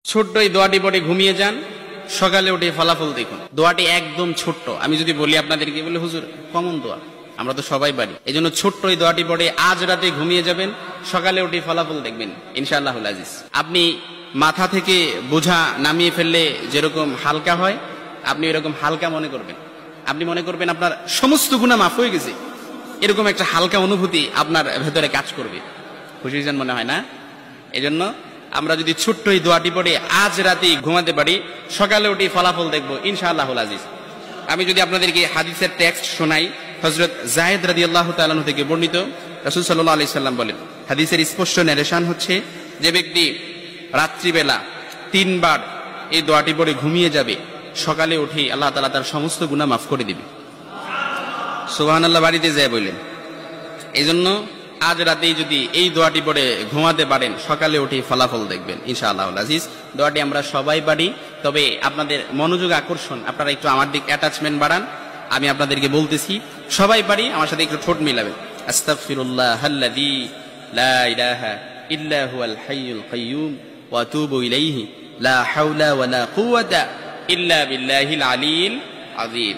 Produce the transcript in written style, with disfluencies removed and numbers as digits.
ছোট্ট এই দোয়াটি পড়ে ঘুমিয়ে যান, সকালে উঠে ফলাফল দেখুন। দোয়াটি একদম ছোট্ট, আমি যদি বলি আপনাদেরকে, বলে হুজুর কমন দোয়া, আমরা তো সবাই পারি। এই জন্য ছোট্ট এই দোয়াটি পড়ে আজ রাতে ঘুমিয়ে যাবেন, সকালে উঠে ফলাফল দেখবেন ইনশাআল্লাহুল আজিজ। আপনি মাথা থেকে বোঝা নামিয়ে ফেললে যেরকম হালকা হয়, আপনি এরকম হালকা মনে করবেন। আপনি মনে করবেন আপনার সমস্ত গুনাহ মাফ হয়ে গেছে, এরকম একটা হালকা অনুভূতি আপনার ভেতরে কাজ করবে। খুশি হয়েছেন মনে হয় না? এজন্য আমরা যদি ছোট্ট এই দোয়াটি পড়ে আজ রাতে ঘুমাতে পারি, সকালে উঠে ফলাফল দেখবো ইনশাআল্লাহুল আজিজ। আমি যদি আপনাদেরকে হাদিসের টেক্সট শোনাই, হযরত যায়েদ রাদিয়াল্লাহু তাআলা আনহু থেকে বর্ণিত, রাসূল সাল্লাল্লাহু আলাইহি সাল্লাম বলেন, হাদিসের স্পষ্ট নারেশন হচ্ছে, যে ব্যক্তি রাত্রিবেলা 3 বার এই দোয়াটি পড়ে ঘুমিয়ে যাবে, সকালে উঠে আল্লাহ তাআলা তার সমস্ত গুনাহ মাফ করে দিবে। সুবহানাল্লাহ বাড়িতে যায় বললেন। এইজন্য আজ রাতেই যদি এই দোয়াটি পড়ে ঘুমাতে পারেন, সকালে উঠে ফলাফল দেখবেন ইনশাআল্লাহুল আজিজ। দোয়াটি আমরা সবাই পারি, তবে আপনাদের মনোযোগ আকর্ষণ, আপনারা একটু আমার দিক অ্যাটাচমেন্ট বাড়ান। আমি আপনাদেরকে বলতেছি, সবাই পারি, আমার সাথে একটু ঠোঁট মিলাবেন। আস্তাগফিরুল্লাহাল্লাযী লা ইলাহা ইল্লা হুয়াল হাইয়ুল কাইয়্যুম ওয়া আতুবু ইলাইহি লা হাওলা ওয়ালা কুওয়াতা ইল্লা বিল্লাহিল আলিয়্যিল আযীম।